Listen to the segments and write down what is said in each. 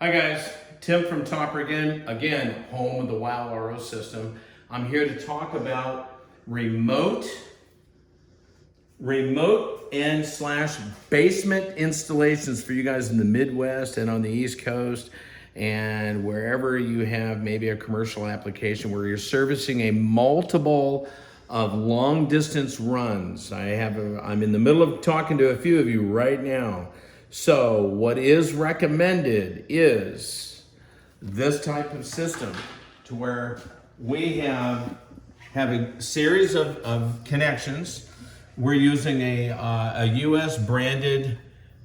Hi guys, Tim from Topper again, home of the WOW RO system. I'm here to talk about remote and slash basement installations for you guys in the Midwest and on the East Coast and wherever you have maybe a commercial application where you're servicing a multiple of long distance runs. I'm in the middle of talking to a few of you right now. So what is recommended is this type of system to where we have a series of connections. We're using a US branded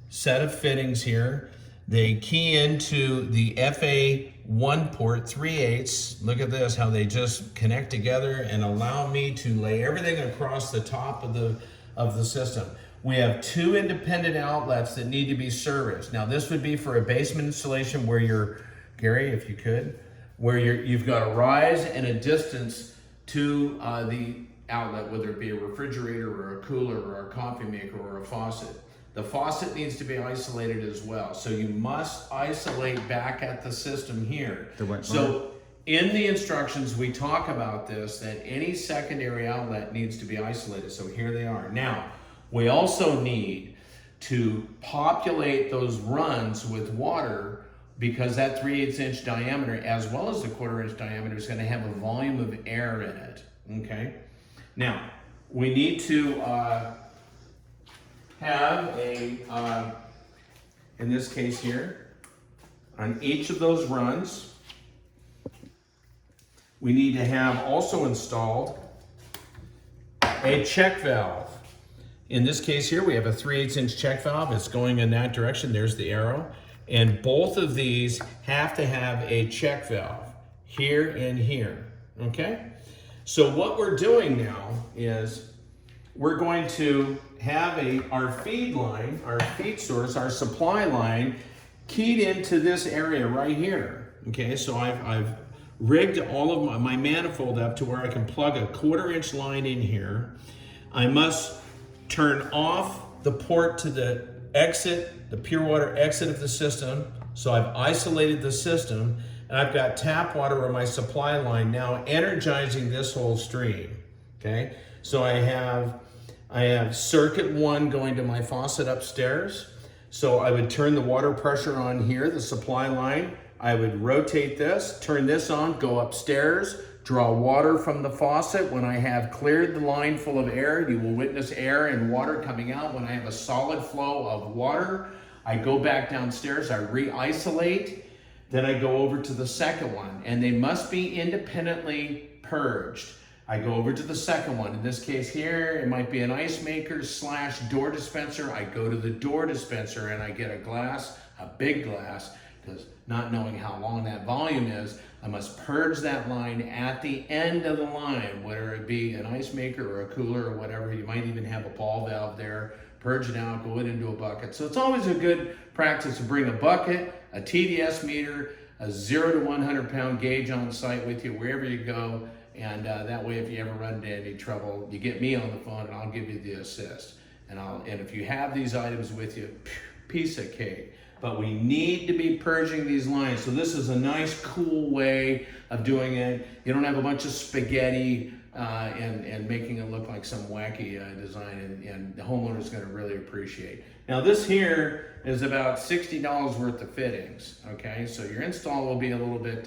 set of fittings here. They key into the FA1 port 3/8. Look at this, how they just connect together and allow me to lay everything across the top of the system. We have two independent outlets that need to be serviced. Now this would be for a basement installation where you're, Gary, if you could, where you've got a rise and a distance to the outlet, whether it be a refrigerator or a cooler or a coffee maker or a faucet. The faucet needs to be isolated as well. So you must isolate back at the system here. So in the instructions, we talk about this, that any secondary outlet needs to be isolated. So here they are. Now, we also need to populate those runs with water because that 3/8 inch diameter, as well as the 1/4 inch diameter, is going to have a volume of air in it. Okay. Now, we need to have in this case here, on each of those runs, we need to have also installed a check valve. In this case here, we have a 3/8 inch check valve. It's going in that direction. There's the arrow. And both of these have to have a check valve here and here, okay? So what we're doing now is we're going to have our feed line, our feed source, our supply line keyed into this area right here, okay? So I've rigged all of my manifold up to where I can plug a 1/4 inch line in here. I must turn off the port to the exit, the pure water exit of the system. So I've isolated the system and I've got tap water on my supply line now energizing this whole stream, okay? So I have circuit 1 going to my faucet upstairs. So I would turn the water pressure on here, the supply line. I would rotate this, turn this on, go upstairs, draw water from the faucet. When I have cleared the line full of air, you will witness air and water coming out. When I have a solid flow of water, I go back downstairs, I re-isolate, then I go over to the second one, and they must be independently purged. I go over to the second one. In this case here, it might be an ice maker slash door dispenser. I go to the door dispenser and I get a glass, a big glass, because not knowing how long that volume is, I must purge that line at the end of the line, whether it be an ice maker or a cooler or whatever. You might even have a ball valve there. Purge it out, go it into a bucket. So it's always a good practice to bring a bucket, a TDS meter, a 0 to 100 pound gauge on site with you wherever you go. And that way, if you ever run into any trouble, you get me on the phone and I'll give you the assist. And if you have these items with you, piece of cake. But we need to be purging these lines. So this is a nice, cool way of doing it. You don't have a bunch of spaghetti and making it look like some wacky design, and the homeowner's gonna really appreciate. Now this here is about $60 worth of fittings, okay? So your install will be a little bit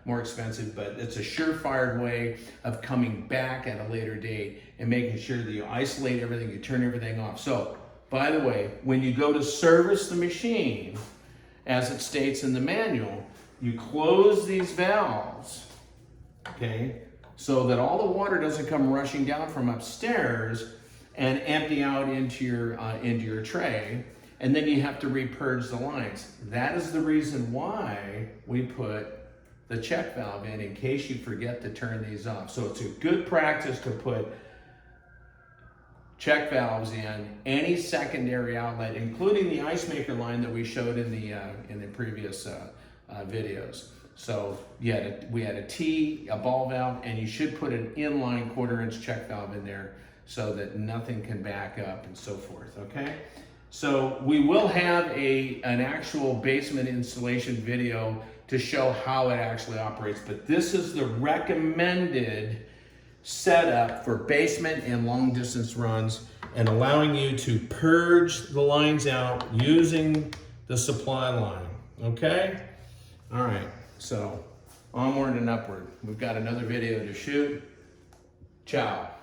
more expensive, but it's a surefire way of coming back at a later date and making sure that you isolate everything, you turn everything off. So, by the way, when you go to service the machine, as it states in the manual, you close these valves, okay, so that all the water doesn't come rushing down from upstairs and empty out into your tray, and then you have to repurge the lines. That is the reason why we put the check valve in case you forget to turn these off. So it's a good practice to put check valves in any secondary outlet, including the ice maker line that we showed in the previous videos. So we had a T, a ball valve, and you should put an inline 1/4 inch check valve in there so that nothing can back up and so forth, okay? So we will have an actual basement installation video to show how it actually operates, but this is the recommended setup for basement and long distance runs, and allowing you to purge the lines out using the supply line, okay? All right, so onward and upward. We've got another video to shoot. Ciao.